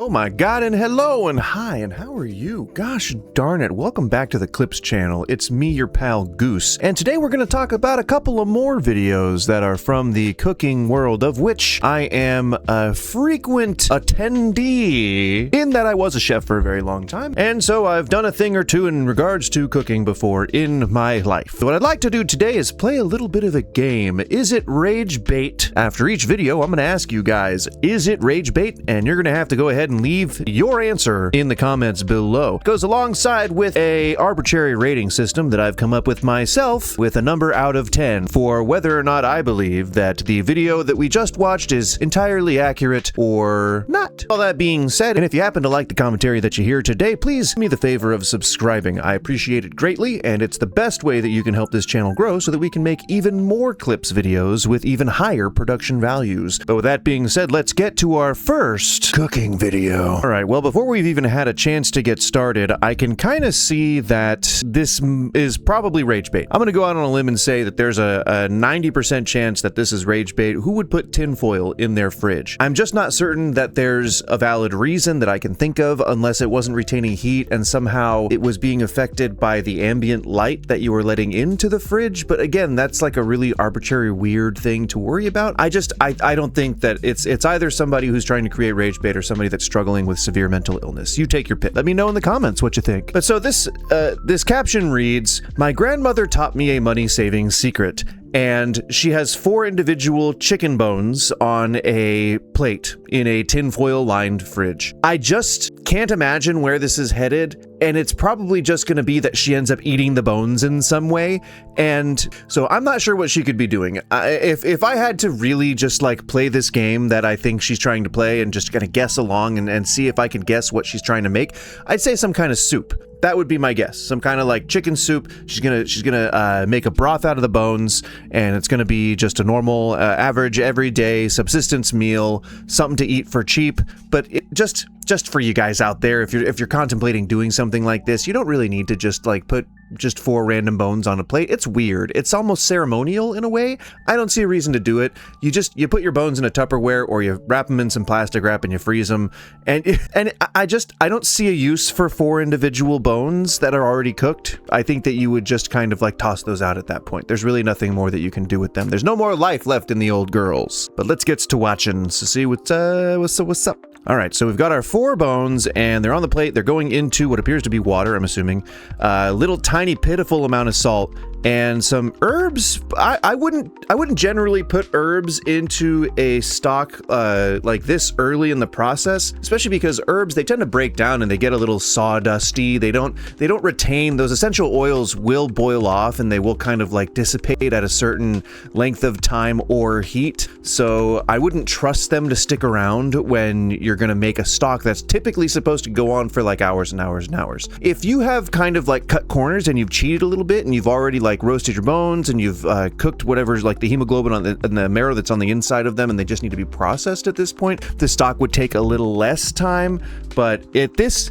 Oh my god, and hello, and hi, and how are you? Gosh darn it, welcome back to the Clips channel. It's me, your pal Goose, and today we're going to talk about a couple of more videos that are from the cooking world, of which I am a frequent attendee, in that I was a chef for a very long time, and so I've done a thing or two in regards to cooking before in my life. So what I'd like to do today is play a little bit of a game. Is it rage bait? After each video, I'm going to ask you guys, is it rage bait? And you're going to have to go ahead and leave your answer in the comments below. It goes alongside with a arbitrary rating system that I've come up with myself, with a number out of 10 for whether or not I believe that the video that we just watched is entirely accurate or not. All that being said, and if you happen to like the commentary that you hear today, please do me the favor of subscribing. I appreciate it greatly, and it's the best way that you can help this channel grow so that we can make even more Clips videos with even higher production values. But with that being said, let's get to our first cooking video. Alright, well, before we've even had a chance to get started, I can kind of see that this is probably rage bait. I'm gonna go out on a limb and say that there's a 90% chance that this is rage bait. Who would put tinfoil in their fridge? I'm just not certain that there's a valid reason that I can think of, unless it wasn't retaining heat and somehow it was being affected by the ambient light that you were letting into the fridge. But again, that's like a really arbitrary, weird thing to worry about. I don't think that it's either somebody who's trying to create rage bait or somebody that's struggling with severe mental illness. You take your pick. Let me know in the comments what you think. But so this caption reads, "My grandmother taught me a money-saving secret, and she has 4 individual chicken bones on a plate in a tinfoil lined fridge." I just can't imagine where this is headed, and it's probably just going to be that she ends up eating the bones in some way, and so I'm not sure what she could be doing. If I had to really just like play this game that I think she's trying to play and just kind of guess along and see if I can guess what she's trying to make, I'd say some kind of soup. That would be my guess. Some kind of like chicken soup. She's gonna make a broth out of the bones, and it's gonna be just a normal, average, everyday subsistence meal, something to eat for cheap. But just for you guys out there, if you're contemplating doing something like this, you don't really need to just like put just 4 random bones on a plate. It's weird. It's almost ceremonial in a way. I don't see a reason to do it. You put your bones in a Tupperware, or you wrap them in some plastic wrap and you freeze them. And I don't see a use for 4 individual bones that are already cooked. I think that you would just kind of like toss those out at that point. There's really nothing more that you can do with them. There's no more life left in the old girls. But let's get to watching. So see what's up. All right, so we've got our 4 bones, and they're on the plate. They're going into what appears to be water, I'm assuming. Little tiny pitiful amount of salt and some herbs. I wouldn't generally put herbs into a stock like this early in the process, especially because herbs, they tend to break down and they get a little sawdusty. They don't retain those essential oils. Will boil off, and they will kind of like dissipate at a certain length of time or heat. So I wouldn't trust them to stick around when you're gonna make a stock that's typically supposed to go on for like hours and hours and hours. If you have kind of like cut corners and you've cheated a little bit and you've already like roasted your bones and you've cooked whatever's like the hemoglobin on the marrow that's on the inside of them, and they just need to be processed at this point, the stock would take a little less time. But at this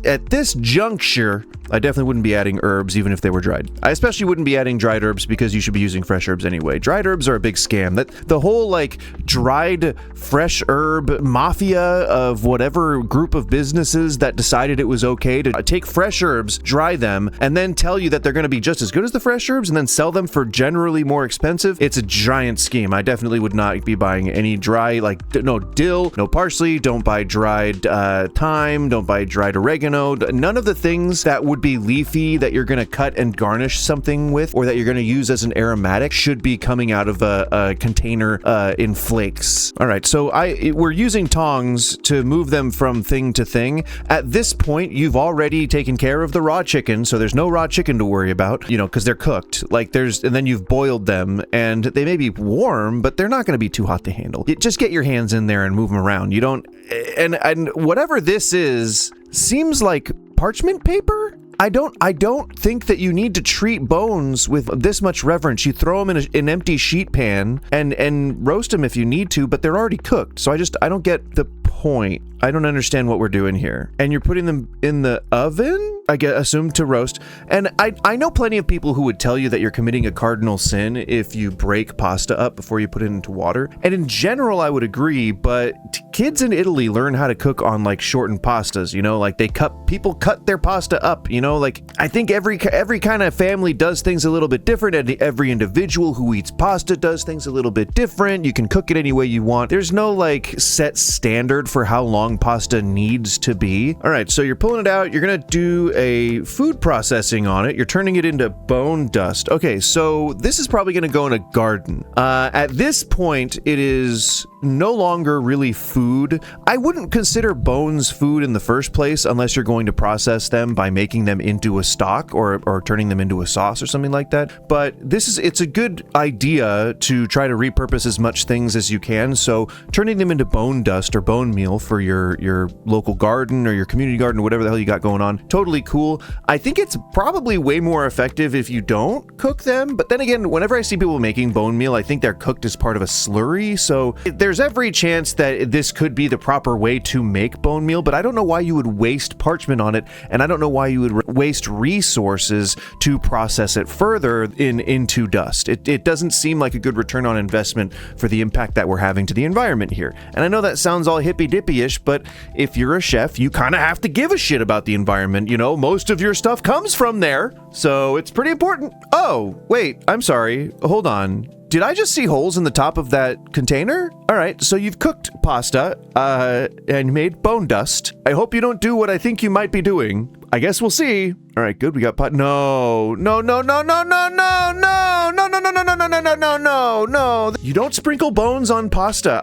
juncture, I definitely wouldn't be adding herbs even if they were dried. I especially wouldn't be adding dried herbs because you should be using fresh herbs anyway. Dried herbs are a big scam. That the whole like dried fresh herb mafia of whatever group of businesses that decided it was okay to take fresh herbs, dry them, and then tell you that they're going to be just as good as the fresh herbs and then sell them for generally more expensive. It's a giant scheme. I definitely would not be buying any dry, like no dill, no parsley, don't buy dried thyme, don't buy dried oregano, none of the things that would be leafy that you're going to cut and garnish something with, or that you're going to use as an aromatic, should be coming out of a container in flakes. All right, so we're using tongs to move them from thing to thing. At this point, you've already taken care of the raw chicken, so there's no raw chicken to worry about, you know, because they're cooked. Like and then you've boiled them, and they may be warm, but they're not going to be too hot to handle. Just get your hands in there and move them around. You don't, and whatever this is, seems like parchment paper? I don't think that you need to treat bones with this much reverence. You throw them in an empty sheet pan and roast them if you need to, but they're already cooked. So I don't get the point, I don't understand what we're doing here. And you're putting them in the oven, I guess, assumed to roast. And I know plenty of people who would tell you that you're committing a cardinal sin if you break pasta up before you put it into water. And in general, I would agree, but kids in Italy learn how to cook on like shortened pastas, you know, like people cut their pasta up, you know, like I think every kind of family does things a little bit different, and every individual who eats pasta does things a little bit different. You can cook it any way you want. There's no like set standard for how long pasta needs to be. All right, so you're pulling it out. You're gonna do a food processing on it. You're turning it into bone dust. Okay, so this is probably gonna go in a garden. At this point, it is no longer really food. I wouldn't consider bones food in the first place unless you're going to process them by making them into a stock or turning them into a sauce or something like that. But it's a good idea to try to repurpose as much things as you can. So turning them into bone dust or bone meal for your local garden or your community garden or whatever the hell you got going on, totally cool. I think it's probably way more effective if you don't cook them. But then again, whenever I see people making bone meal, I think they're cooked as part of a slurry. So there's every chance that this could be the proper way to make bone meal, but I don't know why you would waste parchment on it, and I don't know why you would waste resources to process it further into dust. It doesn't seem like a good return on investment for the impact that we're having to the environment here. And I know that sounds all hippy-dippy-ish, but if you're a chef, you kind of have to give a shit about the environment. You know, most of your stuff comes from there, so it's pretty important. Oh, wait, I'm sorry. Hold on. Did I just see holes in the top of that container? All right, so you've cooked pasta and made bone dust. I hope you don't do what I think you might be doing. I guess we'll see. All right, good. We got pot. No. You don't sprinkle bones on pasta.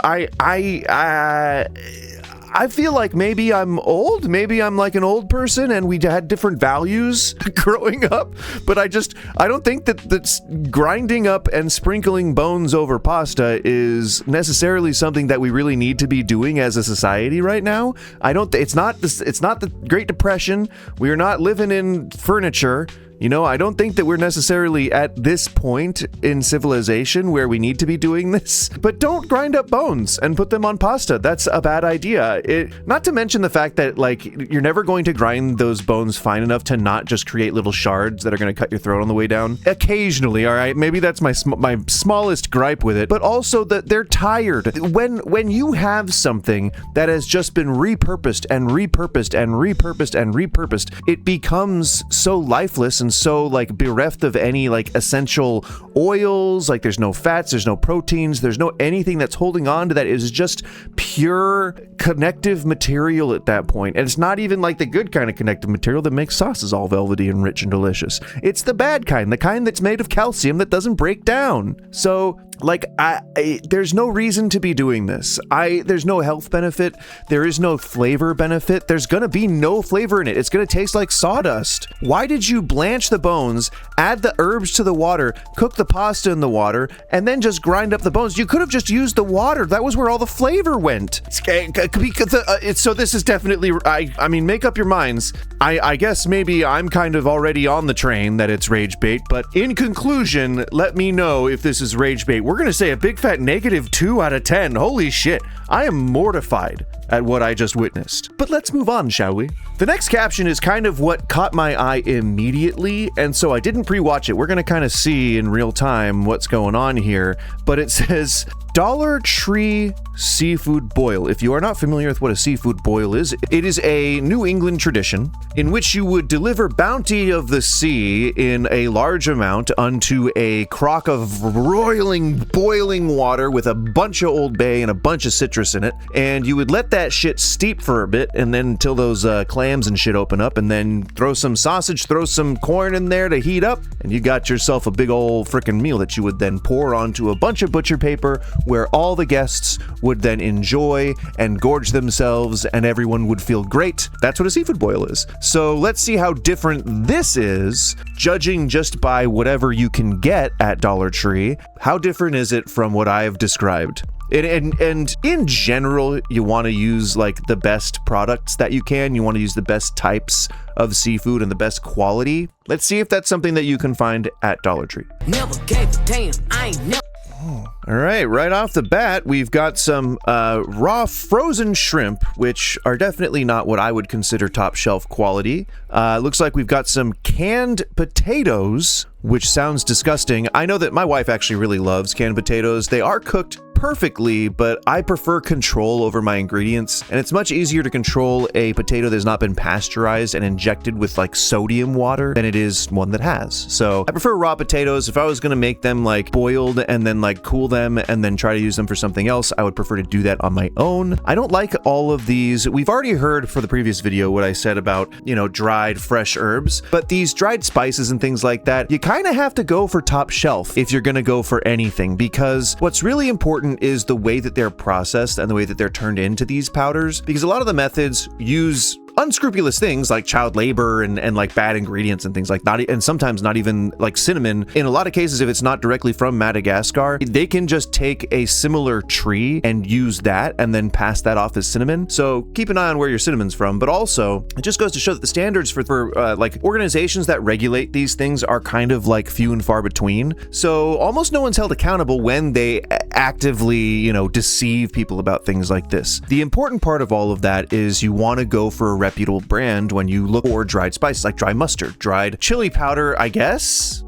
I feel like maybe I'm old, maybe I'm like an old person and we had different values growing up, but I don't think that's grinding up and sprinkling bones over pasta is necessarily something that we really need to be doing as a society right now. It's not the Great Depression. We are not living in furniture. You know, I don't think that we're necessarily at this point in civilization where we need to be doing this. But don't grind up bones and put them on pasta. That's a bad idea. Not to mention the fact that, like, you're never going to grind those bones fine enough to not just create little shards that are going to cut your throat on the way down. Occasionally, all right? Maybe that's my smallest gripe with it. But also that they're tired. When you have something that has just been repurposed and repurposed and repurposed and repurposed, it becomes so lifeless and so like bereft of any like essential oils. Like there's no fats, there's no proteins, there's no anything that's holding on to that. It is just pure connective material at that point. And it's not even like the good kind of connective material that makes sauces all velvety and rich and delicious. It's the bad kind, the kind that's made of calcium that doesn't break down. So like, there's no reason to be doing this. There's no health benefit. There is no flavor benefit. There's gonna be no flavor in it. It's gonna taste like sawdust. Why did you blanch the bones, add the herbs to the water, cook the pasta in the water, and then just grind up the bones? You could have just used the water. That was where all the flavor went. So this is definitely, I mean, make up your minds. I guess maybe I'm kind of already on the train that it's rage bait, but in conclusion, let me know if this is rage bait. We're gonna say a big fat -2 out of 10. Holy shit. I am mortified at what I just witnessed. But let's move on, shall we? The next caption is kind of what caught my eye immediately, and so I didn't pre-watch it. We're gonna kind of see in real time what's going on here, but it says, Dollar Tree seafood boil. If you are not familiar with what a seafood boil is, it is a New England tradition in which you would deliver bounty of the sea in a large amount unto a crock of roiling, boiling water with a bunch of Old Bay and a bunch of citrus in it, and you would let that shit steep for a bit, and then until those clams and shit open up, and then throw some sausage, throw some corn in there to heat up, and you got yourself a big old frickin' meal that you would then pour onto a bunch of butcher paper where all the guests would then enjoy and gorge themselves and everyone would feel great. That's what a seafood boil is. So let's see how different this is, judging just by whatever you can get at Dollar Tree. How different is it from what I've described? And in general, you want to use like the best products that you can. You want to use the best types of seafood and the best quality. Let's see if that's something that you can find at Dollar Tree. Never gave a damn, I ain't never. All right off the bat, we've got some raw frozen shrimp, which are definitely not what I would consider top shelf quality. Looks like we've got some canned potatoes, which sounds disgusting. I know that my wife actually really loves canned potatoes. They are cooked perfectly, but I prefer control over my ingredients, and it's much easier to control a potato that has not been pasteurized and injected with like sodium water than it is one that has. So I prefer raw potatoes. If I was going to make them like boiled and then like cool them and then try to use them for something else, I would prefer to do that on my own. I don't like all of these. We've already heard for the previous video what I said about, you know, dried fresh herbs, but these dried spices and things like that, you kind of have to go for top shelf if you're going to go for anything, because what's really important is the way that they're processed and the way that they're turned into these powders, because a lot of the methods use unscrupulous things like child labor and like bad ingredients and things like that, and sometimes not even like cinnamon. In a lot of cases, if it's not directly from Madagascar, they can just take a similar tree and use that and then pass that off as cinnamon. So keep an eye on where your cinnamon's from, but also it just goes to show that the standards for like organizations that regulate these things are kind of like few and far between. So almost no one's held accountable when they actively, you know, deceive people about things like this. The important part of all of that is you want to go for a reputable brand when you look for dried spices, like dry mustard, dried chili powder, I guess,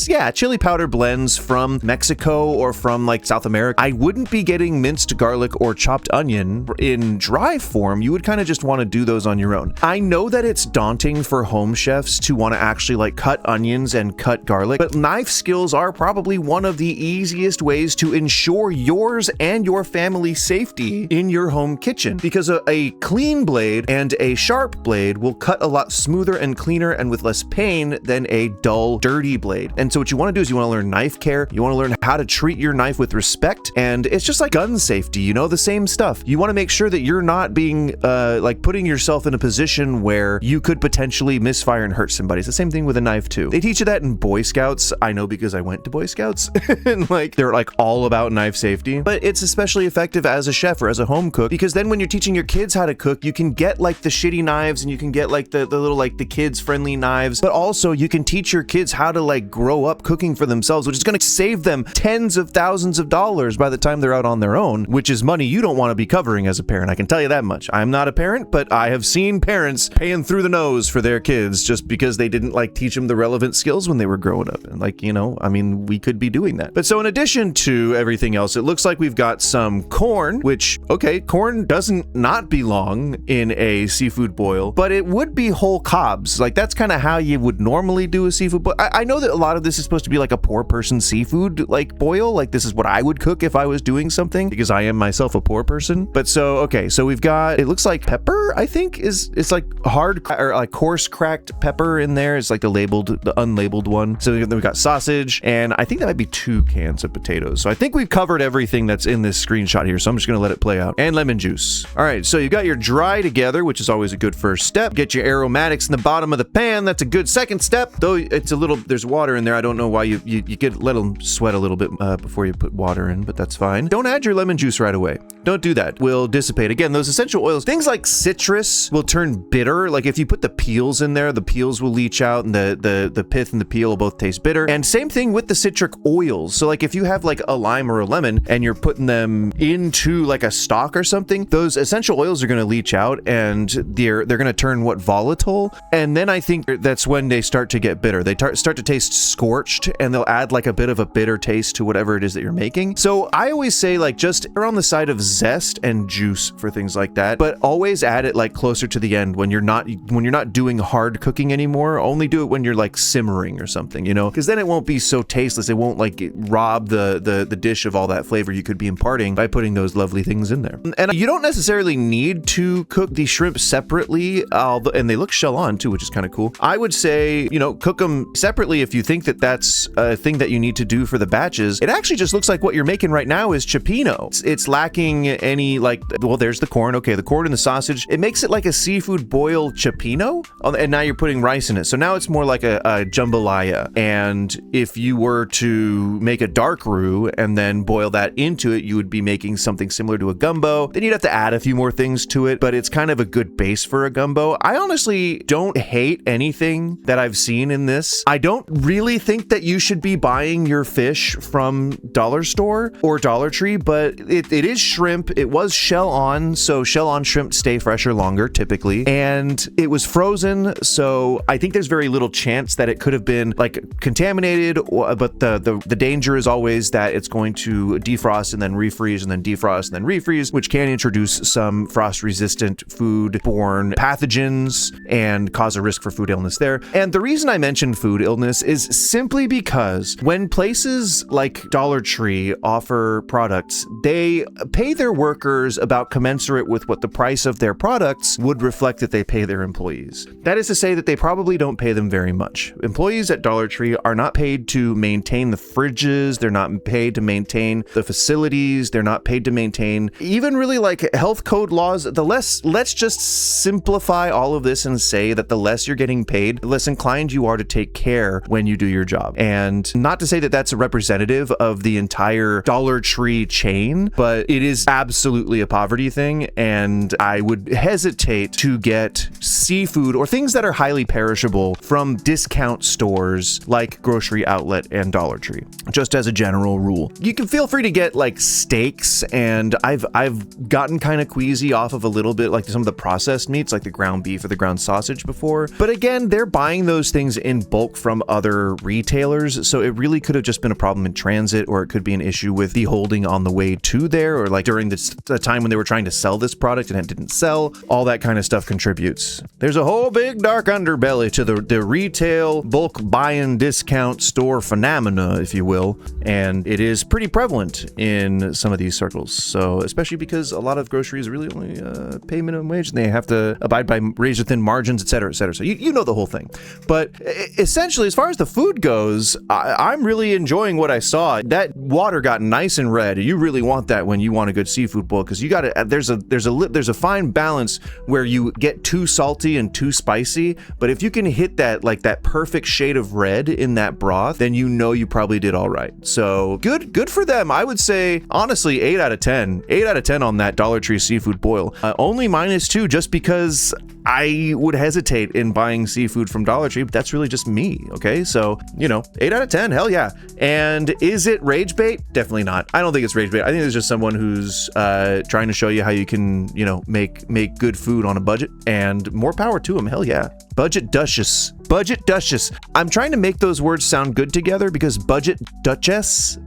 yeah, chili powder blends from Mexico or from like South America. I wouldn't be getting minced garlic or chopped onion in dry form. You would kind of just want to do those on your own. I know that it's daunting for home chefs to want to actually like cut onions and cut garlic, but knife skills are probably one of the easiest ways to ensure yours and your family's safety in your home kitchen, because a clean blade and a sharp blade will cut a lot smoother and cleaner and with less pain than a dull, dirty blade. And so what you want to do is you want to learn knife care. You want to learn how to treat your knife with respect. And it's just like gun safety, you know, the same stuff. You want to make sure that you're not being like putting yourself in a position where you could potentially misfire and hurt somebody. It's the same thing with a knife too. They teach you that in Boy Scouts. I know because I went to Boy Scouts and like they're like all about knife safety, but it's especially effective as a chef or as a home cook, because then when you're teaching your kids how to cook, you can get like the shitty knives and you can get like the little like the kids friendly knives, but also you can teach your kids how to like grow up cooking for themselves, which is going to save them tens of thousands of dollars by the time they're out on their own, which is money you don't want to be covering as a parent. I can tell you that much. I'm not a parent, but I have seen parents paying through the nose for their kids just because they didn't like teach them the relevant skills when they were growing up. And like, you know, I mean, we could be doing that. But so in addition to everything else, it looks like we've got some corn, which, okay, corn doesn't not belong in a seafood boil, but it would be whole cobs. Like that's kind of how you would normally do a seafood boil. I know that a lot of this is supposed to be like a poor person seafood like boil. Like this is what I would cook if I was doing something, because I am myself a poor person. But so, okay, so we've got, it looks like pepper, I think it's like hard or like coarse cracked pepper in there. It's like the unlabeled one. So then we've got sausage, and I think that might be 2 cans of potatoes. So I think we've covered everything that's in this screenshot here. So I'm just going to let it play out. And lemon juice. All right, so you got your dry together, which is always a good first step. Get your aromatics in the bottom of the pan. That's a good second step, though it's a little, there's water in there. I don't know why you could let them sweat a little bit before you put water in, but that's fine. Don't add your lemon juice right away. Don't do that. Will dissipate. Again, those essential oils, things like citrus will turn bitter. Like if you put the peels in there, the peels will leach out and the pith and the peel will both taste bitter. And same thing with the citric oils. So like if you have like a lime or a lemon and you're putting them into like a stock or something, those essential oils are going to leach out and they're going to turn volatile. And then I think that's when they start to get bitter. They start to taste scorched, and they'll add like a bit of a bitter taste to whatever it is that you're making. So I always say like just err on the side of zest and juice for things like that, but always add it like closer to the end when you're not doing hard cooking anymore. Only do it when you're like simmering or something, you know, because then it won't be so tasteless. It won't like rob the dish of all that flavor you could be imparting by putting those lovely things in there. And you don't necessarily need to cook the shrimp separately, and they look shell on too, which is kind of cool. I would say, you know, cook them separately if you think that that's a thing that you need to do for the batches. It actually just looks like what you're making right now is cioppino. It's lacking putting any like, well, there's the corn. Okay, the corn and the sausage. It makes it like a seafood boil cioppino, and now you're putting rice in it. So now it's more like a jambalaya. And if you were to make a dark roux and then boil that into it, you would be making something similar to a gumbo. Then you'd have to add a few more things to it, but it's kind of a good base for a gumbo. I honestly don't hate anything that I've seen in this. I don't really think that you should be buying your fish from Dollar Store or Dollar Tree, but it is shrimp. It was shell on, so shell on shrimp stay fresher longer typically, and it was frozen, so I think there's very little chance that it could have been like contaminated, but the danger is always that it's going to defrost and then refreeze and then defrost and then refreeze, which can introduce some frost-resistant food-borne pathogens and cause a risk for food illness there. And the reason I mentioned food illness is simply because when places like Dollar Tree offer products, they pay their workers about commensurate with what the price of their products would reflect that they pay their employees. That is to say that they probably don't pay them very much. Employees at Dollar Tree are not paid to maintain the fridges, they're not paid to maintain the facilities, they're not paid to maintain even really like health code laws. Let's just simplify all of this and say that the less you're getting paid, the less inclined you are to take care when you do your job. And not to say that that's a representative of the entire Dollar Tree chain, but it is absolutely a poverty thing, and I would hesitate to get seafood or things that are highly perishable from discount stores like Grocery Outlet and Dollar Tree, just as a general rule. You can feel free to get like steaks, and I've gotten kind of queasy off of a little bit like some of the processed meats like the ground beef or the ground sausage before, but again, they're buying those things in bulk from other retailers, so it really could have just been a problem in transit, or it could be an issue with the holding on the way to there, or like during the time when they were trying to sell this product and it didn't sell. All that kind of stuff contributes. There's a whole big dark underbelly to the retail bulk buy-in discount store phenomena, if you will, and it is pretty prevalent in some of these circles. So especially because a lot of groceries really only pay minimum wage, and they have to abide by razor thin margins, etc., etc. So you know the whole thing. But essentially, as far as the food goes, I'm really enjoying what I saw. That water got nice and red. You really want that when you want a good seafood boil, because you got to. There's a fine balance where you get too salty and too spicy. But if you can hit that perfect shade of red in that broth, then you know you probably did all right. So good for them. I would say honestly 8 out of 10. 8 out of 10 on that Dollar Tree seafood boil. Only -2 just because I would hesitate in buying seafood from Dollar Tree, but that's really just me, okay? So, 8 out of 10, hell yeah. And is it rage bait? Definitely not. I don't think it's rage bait. I think it's just someone who's trying to show you how you can, make good food on a budget, and more power to them, hell yeah. Budget Duchess. Budget Duchess. I'm trying to make those words sound good together because Budget Duchess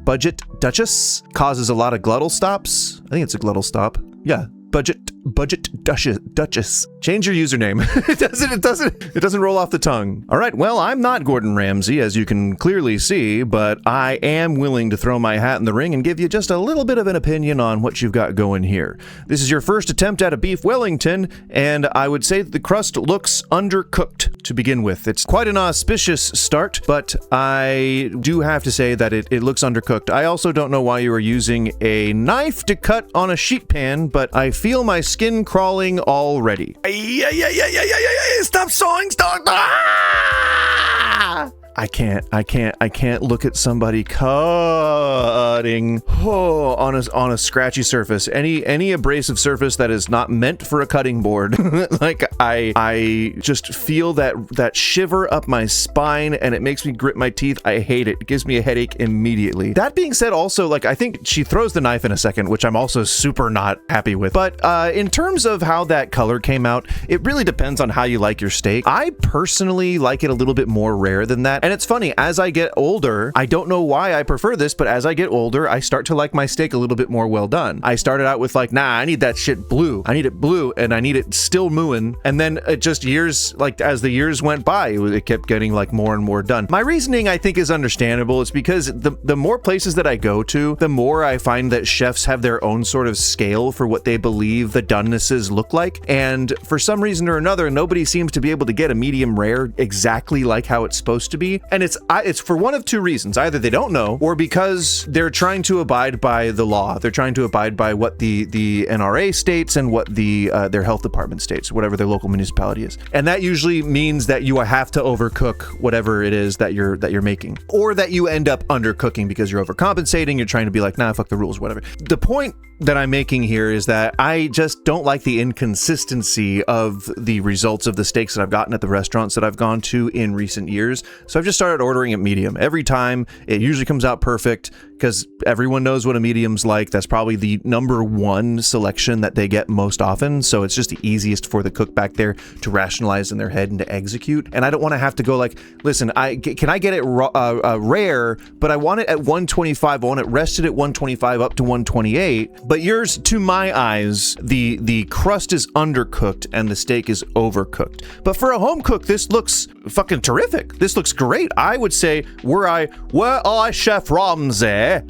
causes a lot of glottal stops. I think it's a glottal stop. Yeah. Budget Duchess. Change your username. It doesn't roll off the tongue. All right, well, I'm not Gordon Ramsay, as you can clearly see, but I am willing to throw my hat in the ring and give you just a little bit of an opinion on what you've got going here. This is your first attempt at a beef Wellington, and I would say that the crust looks undercooked to begin with. It's quite an auspicious start, but I do have to say that it looks undercooked. I also don't know why you are using a knife to cut on a sheet pan, but I feel my skin crawling already. Stop sawing, stop! Ah! I can't look at somebody cutting on a scratchy surface. Any abrasive surface that is not meant for a cutting board. Like I just feel that shiver up my spine, and it makes me grit my teeth. I hate it. It gives me a headache immediately. That being said, also, I think she throws the knife in a second, which I'm also super not happy with. But in terms of how that color came out, it really depends on how you like your steak. I personally like it a little bit more rare than that. And it's funny, as I get older, I don't know why I prefer this, but as I get older, I start to like my steak a little bit more well done. I started out with nah, I need that shit blue. I need it blue, and I need it still mooing. And then it just years, as the years went by, it kept getting more and more done. My reasoning, I think, is understandable. It's because the more places that I go to, the more I find that chefs have their own sort of scale for what they believe the donenesses look like. And for some reason or another, nobody seems to be able to get a medium rare exactly like how it's supposed to be. me, and it's for one of two reasons. Either they don't know, or because they're trying to abide by the law. They're trying to abide by what the NRA states and what their health department states, whatever their local municipality is. And that usually means that you have to overcook whatever it is that you're making, or that you end up undercooking because you're overcompensating. You're trying to be like, nah, fuck the rules, whatever. The point that I'm making here is that I just don't like the inconsistency of the results of the steaks that I've gotten at the restaurants that I've gone to in recent years. So I've just started ordering it medium. Every time it usually comes out perfect because everyone knows what a medium's like. That's probably the number one selection that they get most often. So it's just the easiest for the cook back there to rationalize in their head and to execute. And I don't want to have to go like, listen, can I get it rare, but I want it at 125. I want it rested at 125 up to 128. But yours, to my eyes, the crust is undercooked and the steak is overcooked. But for a home cook, this looks fucking terrific. This looks great. I would say, were I Chef Ramsay,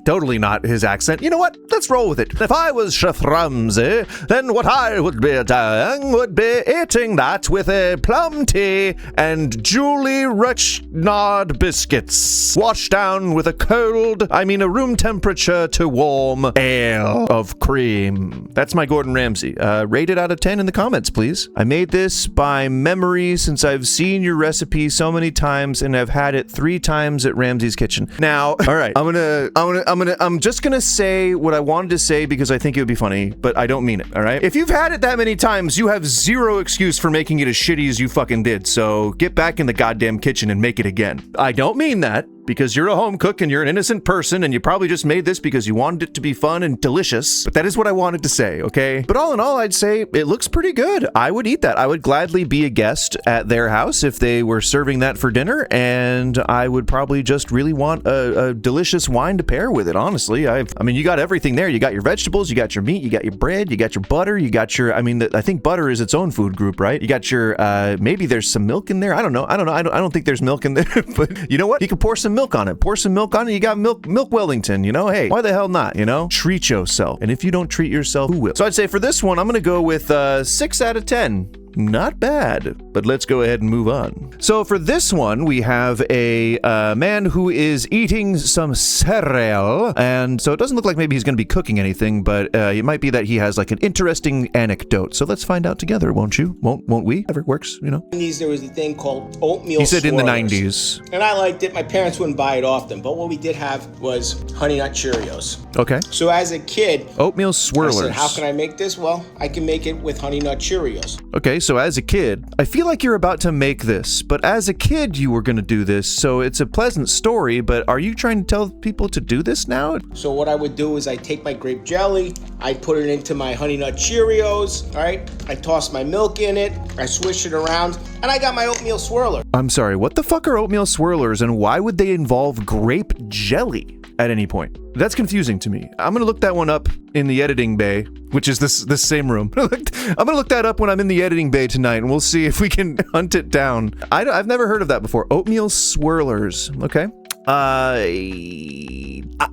totally not his accent. You know what? Let's roll with it. If I was Chef Ramsay, then what I would be doing would be eating that with a plum tea and Julie Rechnard biscuits, washed down with a room temperature to warm ale of cream. That's my Gordon Ramsay. Rate it out of 10 in the comments, please. I made this by memory since I've seen your recipe so many times and I've had it 3 times at Ramsay's Kitchen. Now, all right, I'm just gonna say what I wanted to say because I think it would be funny, but I don't mean it, all right? If you've had it that many times, you have zero excuse for making it as shitty as you fucking did, so get back in the goddamn kitchen and make it again. I don't mean that, because you're a home cook and you're an innocent person and you probably just made this because you wanted it to be fun and delicious. But that is what I wanted to say, okay? But all in all, I'd say it looks pretty good. I would eat that. I would gladly be a guest at their house if they were serving that for dinner, and I would probably just really want a delicious wine to pair with it, honestly. You got everything there. You got your vegetables, you got your meat, you got your bread, you got your butter, you got your, I think butter is its own food group, right? You got your, maybe there's some milk in there. I don't know. I don't think there's milk in there, but you know what? You can pour some milk on it. Pour some milk on it. You got milk Wellington, you know? Hey, why the hell not, you know? Treat yourself. And if you don't treat yourself, who will? So I'd say for this one, I'm going to go with 6 out of 10. Not bad, but let's go ahead and move on. So for this one, we have a man who is eating some cereal, and so it doesn't look like maybe he's going to be cooking anything, but it might be that he has like an interesting anecdote. So let's find out together, won't you? Won't we? Ever works, you know? In the 90s, there was a thing called oatmeal. He said swirlers. In the 90s. And I liked it. My parents wouldn't buy it often, but what we did have was Honey Nut Cheerios. Okay. So as a kid, oatmeal swirlers. I said, how can I make this? Well, I can make it with Honey Nut Cheerios. Okay, so as a kid, I feel like you're about to make this, but as a kid you were going to do this, so it's a pleasant story, but are you trying to tell people to do this now? So what I would do is I'd take my grape jelly, I'd put it into my Honey Nut Cheerios, all right? I toss my milk in it, I swish it around, and I got my oatmeal swirler. I'm sorry, what the fuck are oatmeal swirlers, and why would they involve grape jelly at any point? That's confusing to me. I'm gonna look that one up in the editing bay, which is this same room. I'm gonna look that up when I'm in the editing bay tonight, and we'll see if we can hunt it down. I've never heard of that before. Oatmeal swirlers. Okay.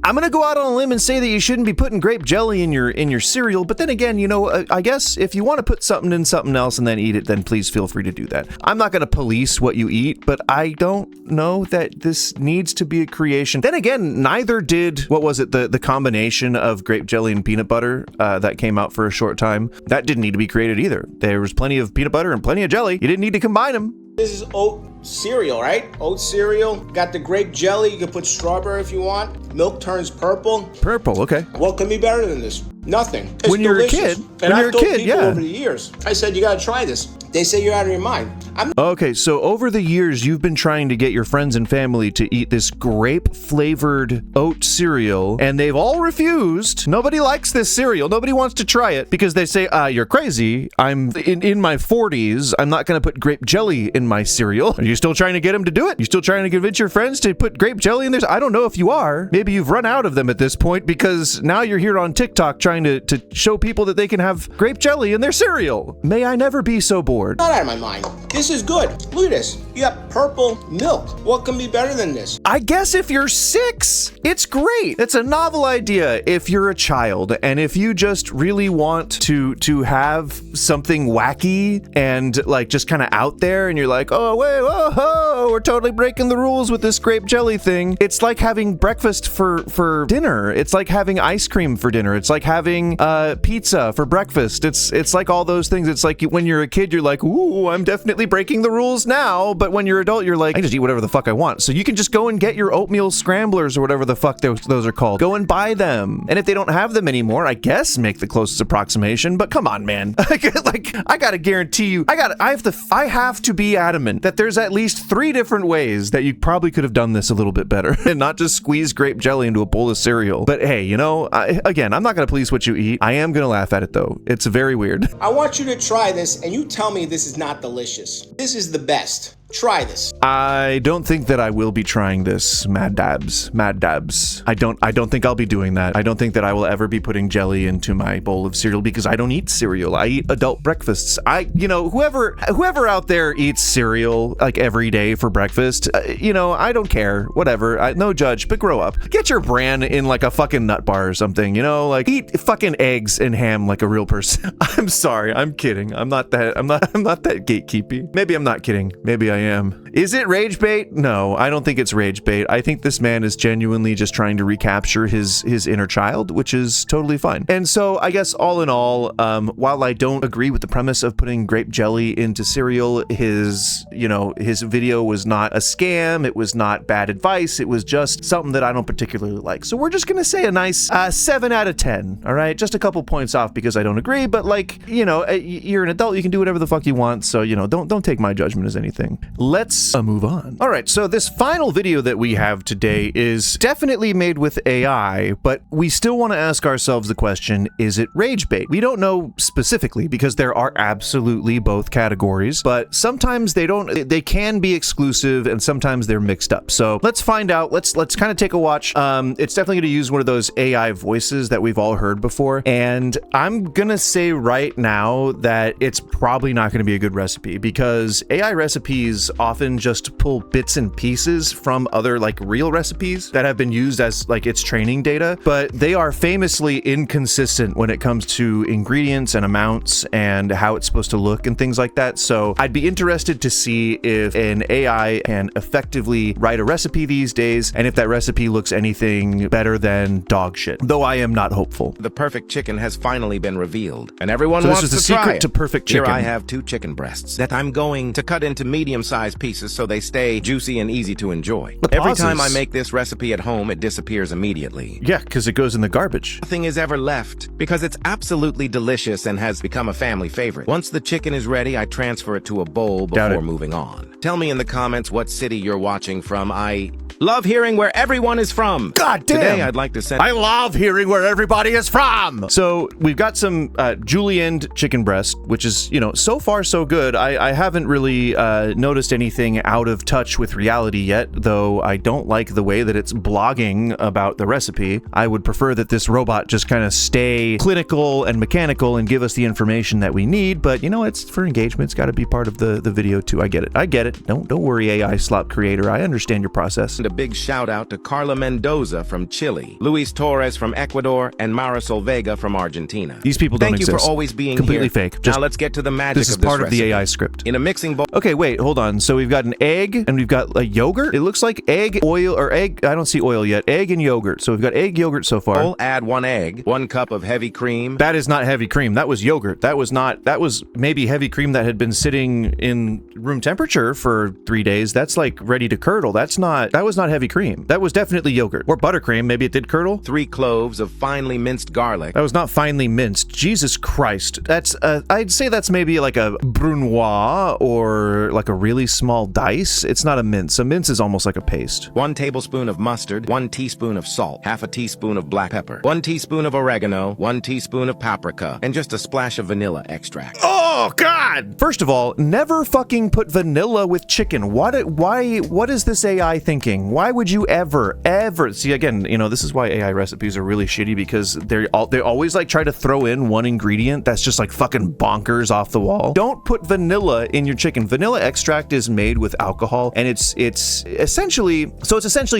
I'm gonna go out on a limb and say that you shouldn't be putting grape jelly in your cereal, but then again, you know, I guess if you want to put something in something else and then eat it, then please feel free to do that. I'm not gonna police what you eat, but I don't know that this needs to be a creation. Then again, neither did, what was it, the combination of grape jelly and peanut butter that came out for a short time. That didn't need to be created either. There was plenty of peanut butter and plenty of jelly. You didn't need to combine them. This is oat cereal, right? Oat cereal. Got the grape jelly. You can put strawberry if you want. Milk turns purple. Purple, okay. What can be better than this? Nothing. It's when you're delicious. a kid, and I've told people yeah. over the years, I said, you gotta try this. They say you're out of your mind. Okay, so over the years, you've been trying to get your friends and family to eat this grape-flavored oat cereal, and they've all refused. Nobody likes this cereal. Nobody wants to try it because they say, you're crazy. I'm in my 40s. I'm not going to put grape jelly in my cereal. Are you still trying to get them to do it? You still trying to convince your friends to put grape jelly in theirs? I don't know if you are. Maybe you've run out of them at this point because now you're here on TikTok trying to show people that they can have grape jelly in their cereal. May I never be so bored. Not out of my mind. This is good. Look at this. You got purple milk. What can be better than this? I guess if you're 6, it's great. It's a novel idea if you're a child and if you just really want to have something wacky and like just kind of out there and you're like, oh, wait, whoa, we're totally breaking the rules with this grape jelly thing. It's like having breakfast for dinner. It's like having ice cream for dinner. It's like having pizza for breakfast. It's like all those things. It's like when you're a kid, you're like, ooh, I'm definitely breaking the rules now. But when you're adult, you're like, I just eat whatever the fuck I want. So you can just go and get your oatmeal scramblers or whatever the fuck those are called. Go and buy them. And if they don't have them anymore, I guess make the closest approximation. But come on, man. Like, I gotta guarantee you, I have to be adamant that there's at least 3 different ways that you probably could have done this a little bit better and not just squeeze grape jelly into a bowl of cereal. But hey, you know, again, I'm not gonna police what you eat. I am gonna laugh at it though. It's very weird. I want you to try this and you tell me this is not delicious. This is the best. Try this. I don't think that I will be trying this, Mad Dabs. I don't think I'll be doing that. I don't think that I will ever be putting jelly into my bowl of cereal because I don't eat cereal. I eat adult breakfasts. Whoever out there eats cereal like every day for breakfast, I don't care. Whatever. No judge, but grow up. Get your bran in like a fucking nut bar or something, like eat fucking eggs and ham like a real person. I'm sorry. I'm kidding. I'm not that gatekeepy. Maybe I'm not kidding. Maybe I am. Is it rage bait? No, I don't think it's rage bait. I think this man is genuinely just trying to recapture his inner child, which is totally fine. And so I guess all in all, while I don't agree with the premise of putting grape jelly into cereal, his video was not a scam. It was not bad advice. It was just something that I don't particularly like. So we're just going to say a nice 7 out of 10. All right. Just a couple points off because I don't agree, but you're an adult. You can do whatever the fuck you want. So, don't take my judgment as anything. Let's move on. All right, so this final video that we have today is definitely made with AI, but we still want to ask ourselves the question, is it rage bait? We don't know specifically because there are absolutely both categories, but sometimes they can be exclusive and sometimes they're mixed up. So let's find out. Let's kind of take a watch. It's definitely going to use one of those AI voices that we've all heard before, and I'm going to say right now that it's probably not going to be a good recipe because AI recipes often just pull bits and pieces from other like real recipes that have been used as like its training data, but they are famously inconsistent when it comes to ingredients and amounts and how it's supposed to look and things like that. So I'd be interested to see if an AI can effectively write a recipe these days and if that recipe looks anything better than dog shit, though I am not hopeful. The perfect chicken has finally been revealed and everyone so wants this to is the try secret it. to perfect chicken. Here I have 2 chicken breasts that I'm going to cut into medium-sized pieces so they stay juicy and easy to enjoy. Every time I make this recipe at home, it disappears immediately. Yeah, because it goes in the garbage. Nothing is ever left because it's absolutely delicious and has become a family favorite. Once the chicken is ready, I transfer it to a bowl before moving on. Tell me in the comments what city you're watching from. I love hearing where everyone is from. God damn! Today I'd like to send... I love hearing where everybody is from! So, we've got some julienned chicken breast, which is, so far so good. I haven't really noticed anything out of touch with reality yet, though I don't like the way that it's blogging about the recipe. I would prefer that this robot just kind of stay clinical and mechanical and give us the information that we need, but, it's for engagement. It's got to be part of the video, too. I get it. Don't worry, AI slop creator. I understand your process. A big shout out to Carla Mendoza from Chile, Luis Torres from Ecuador, and Marisol Vega from Argentina. These people don't exist. Thank you for always being completely here. fake. Now let's get to the magic this is of this part of the recipe. AI script. In a mixing bowl. Okay, wait, hold on. So we've got an egg and we've got a yogurt. It looks like egg, oil, or egg. I don't see oil yet. Egg and yogurt. So we've got egg, yogurt so far. Add 1 egg, 1 cup of heavy cream. That is not heavy cream. That was yogurt. That was maybe heavy cream that had been sitting in room temperature for 3 days. That's like ready to curdle. That was not heavy cream. That was definitely yogurt or buttercream. Maybe it did curdle. 3 cloves of finely minced garlic. That was not finely minced. Jesus Christ. That's I'd say that's maybe like a brunoise or like a really small dice. It's not a mince. A mince is almost like a paste. 1 tablespoon of mustard, 1 teaspoon of salt, half a teaspoon of black pepper, 1 teaspoon of oregano, 1 teaspoon of paprika, and just a splash of vanilla extract. Oh, God! First of all, never fucking put vanilla with chicken. What is this AI thinking? thing. Why would you ever see, again, you know, this is why AI recipes are really shitty, because they always like try to throw in one ingredient that's just like fucking bonkers off the wall. Don't put vanilla in your chicken. Vanilla extract is made with alcohol, and it's essentially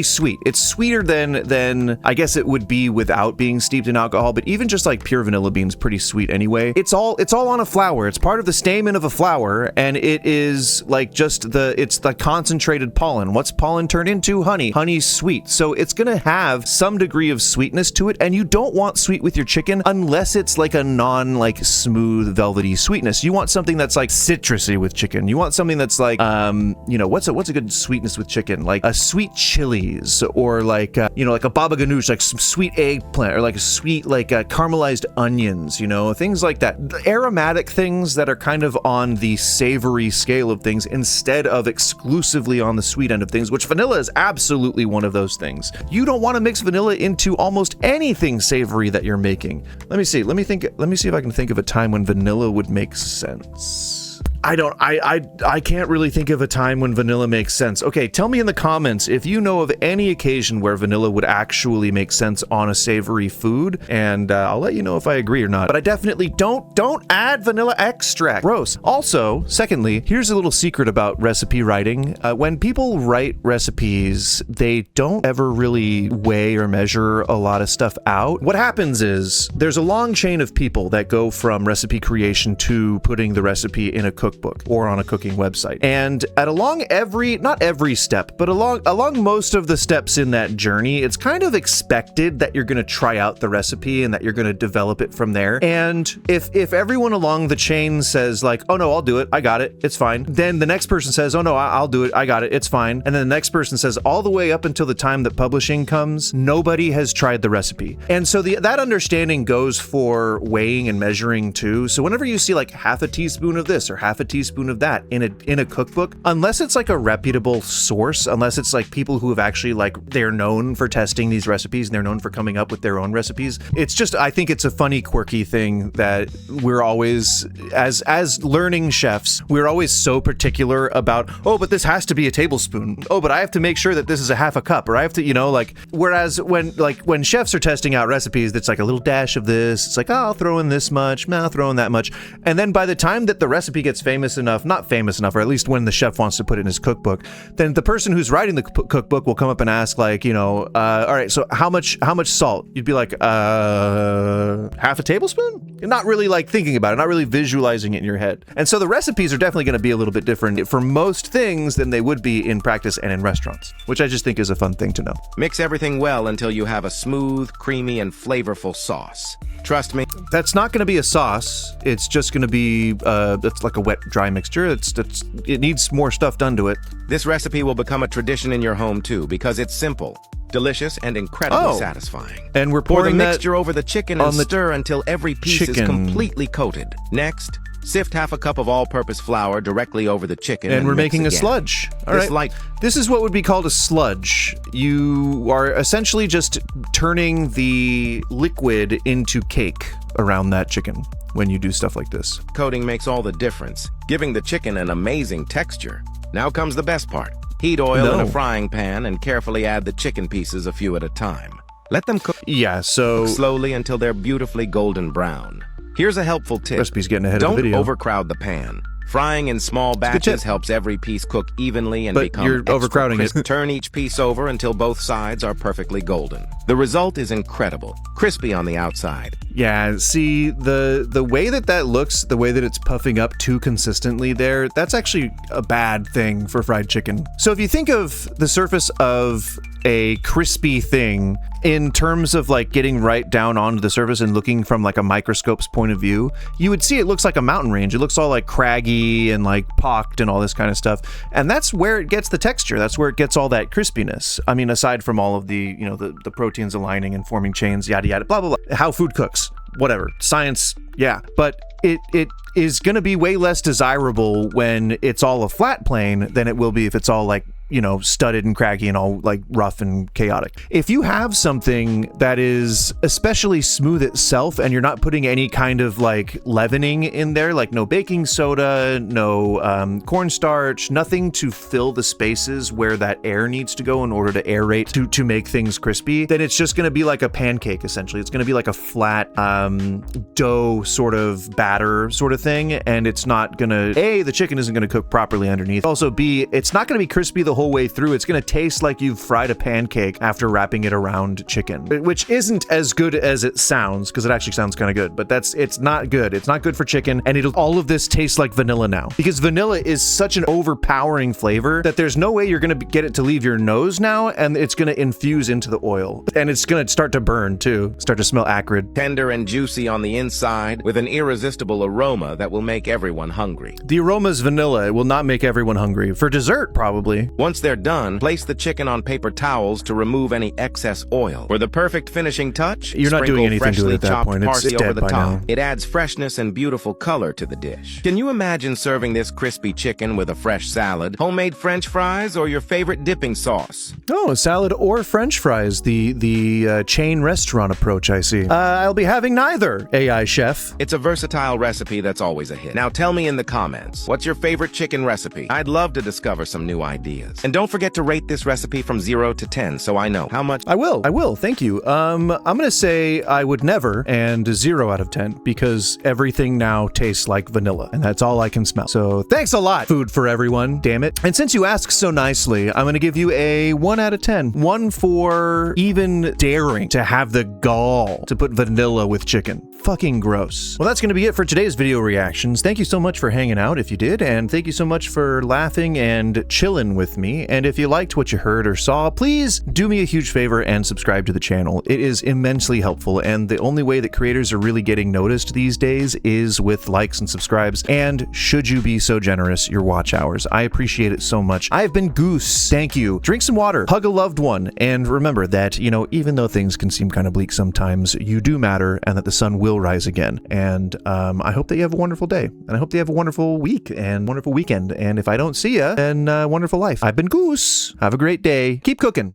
sweet. It's sweeter than I guess it would be without being steeped in alcohol, but even just like pure vanilla beans, pretty sweet anyway. It's all on a flower. It's part of the stamen of a flower, and it is like just it's the concentrated pollen. What's pollen turned into? Honey. Honey's sweet, so it's gonna have some degree of sweetness to it, and you don't want sweet with your chicken unless it's like a like smooth velvety sweetness. You want something that's like citrusy with chicken. You want something that's like you know, what's a good sweetness with chicken? Like a sweet chilies, or like you know, like a baba ganoush, like some sweet eggplant, or like a sweet like caramelized onions, you know, things like that. The aromatic things that are kind of on the savory scale of things instead of exclusively on the sweet end of things, which vanilla is absolutely one of those things. You don't want to mix vanilla into almost anything savory that you're making. Let me see if I can think of a time when vanilla would make sense. I can't really think of a time when vanilla makes sense. Okay, tell me in the comments if you know of any occasion where vanilla would actually make sense on a savory food, and I'll let you know if I agree or not. But I definitely don't add vanilla extract. Gross. Also, secondly, here's a little secret about recipe writing. When people write recipes, they don't ever really weigh or measure a lot of stuff out. What happens is there's a long chain of people that go from recipe creation to putting the recipe in a cookbook or on a cooking website. And along not every step, but along most of the steps in that journey, it's kind of expected that you're going to try out the recipe and that you're going to develop it from there. And if everyone along the chain says like, oh no, I'll do it, I got it, it's fine, then the next person says, oh no, I'll do it, I got it, it's fine, and then the next person says, all the way up until the time that publishing comes, nobody has tried the recipe. And so that understanding goes for weighing and measuring too. So whenever you see like half a teaspoon of this or half a teaspoon of that in a cookbook, unless it's like a reputable source, unless it's like people who have actually like, they're known for testing these recipes and they're known for coming up with their own recipes. It's just, I think it's a funny, quirky thing that we're always, as learning chefs, we're always so particular about, oh, but this has to be a tablespoon. Oh, but I have to make sure that this is a half a cup, or I have to, you know, like, whereas when chefs are testing out recipes, that's like a little dash of this, it's like, oh, I'll throw in this much, I'll throw in that much. And then by the time that the recipe gets not famous enough, or at least when the chef wants to put it in his cookbook, then the person who's writing the cookbook will come up and ask like, you know, all right, so how much salt? You'd be like, half a tablespoon? You're not really like thinking about it, not really visualizing it in your head. And so the recipes are definitely going to be a little bit different for most things than they would be in practice and in restaurants, which I just think is a fun thing to know. Mix everything well until you have a smooth, creamy, and flavorful sauce. Trust me. That's not going to be a sauce. It's just going to be, it's like a wet, dry mixture. It needs more stuff done to it. This recipe will become a tradition in your home too, because it's simple, delicious, and incredibly satisfying. And we're Pour pouring the mixture over the chicken and stir until every piece is chicken. completely coated. Next, sift half a cup of all-purpose flour directly over the chicken and we're mix making again. a sludge. All right. This is what would be called a sludge. You are essentially just turning the liquid into cake around that chicken when you do stuff like this. Coating makes all the difference, giving the chicken an amazing texture. Now comes the best part. Heat oil in a frying pan and carefully add the chicken pieces a few at a time. Let them cook slowly until they're beautifully golden brown. Here's a helpful tip. Recipe's getting ahead of the video. Don't overcrowd the pan. Frying in small batches helps every piece cook evenly and become you're overcrowding crisp. it. Turn each piece over until both sides are perfectly golden. The result is incredible. Crispy on the outside. Yeah, see, the way that looks, the way that it's puffing up too consistently there, that's actually a bad thing for fried chicken. So if you think of the surface of a crispy thing in terms of like getting right down onto the surface and looking from like a microscope's point of view, you would see it looks like a mountain range. It looks all like craggy and like pocked and all this kind of stuff. And that's where it gets the texture. That's where it gets all that crispiness. I mean, aside from all of the, you know, the proteins aligning and forming chains, yada, yada, blah, blah, blah. How food cooks, whatever. Science, yeah. But it is going to be way less desirable when it's all a flat plane than it will be if it's all like, you know, studded and craggy and all like rough and chaotic. If you have something that is especially smooth itself and you're not putting any kind of like leavening in there, like no baking soda, no cornstarch, nothing to fill the spaces where that air needs to go in order to aerate to make things crispy, then it's just going to be like a pancake essentially. It's going to be like a flat dough sort of batter sort of thing, and it's not going to, A, the chicken isn't going to cook properly underneath. Also, B, it's not going to be crispy the whole way through. It's going to taste like you've fried a pancake after wrapping it around chicken, which isn't as good as it sounds, because it actually sounds kind of good, but it's not good. It's not good for chicken, and all of this tastes like vanilla now, because vanilla is such an overpowering flavor that there's no way you're going to get it to leave your nose now, and it's going to infuse into the oil, and it's going to start to burn too, start to smell acrid. Tender and juicy on the inside with an irresistible aroma that will make everyone hungry. The aroma's vanilla. It will not make everyone hungry. For dessert, probably. Once they're done, place the chicken on paper towels to remove any excess oil. For the perfect finishing touch, you're not doing anything to it at that point. It's parsley dead over the by top. now. It adds freshness and beautiful color to the dish. Can you imagine serving this crispy chicken with a fresh salad, homemade French fries, or your favorite dipping sauce? Oh, a salad or French fries. The chain restaurant approach, I see. I'll be having neither, AI chef. It's a versatile recipe that's always a hit. Now tell me in the comments, what's your favorite chicken recipe? I'd love to discover some new ideas. And don't forget to rate this recipe from 0 to 10 so I know how much. I will. Thank you. I'm gonna say I would never, and 0 out of 10, because everything now tastes like vanilla, and that's all I can smell. So thanks a lot, food for everyone, damn it. And since you asked so nicely, I'm gonna give you a 1 out of 10. 1 for even daring to have the gall to put vanilla with chicken. Fucking gross. Well, that's going to be it for today's video reactions. Thank you so much for hanging out if you did, and thank you so much for laughing and chilling with me. And if you liked what you heard or saw, please do me a huge favor and subscribe to the channel. It is immensely helpful, and the only way that creators are really getting noticed these days is with likes and subscribes. And should you be so generous, your watch hours. I appreciate it so much. I've been Goose. Thank you. Drink some water, hug a loved one, and remember that, you know, even though things can seem kind of bleak sometimes, you do matter, and that the sun will rise again. And I hope that you have a wonderful day, and I hope that you have a wonderful week and wonderful weekend. And if I don't see you, then wonderful life. I've been Goose. Have a great day. Keep cooking.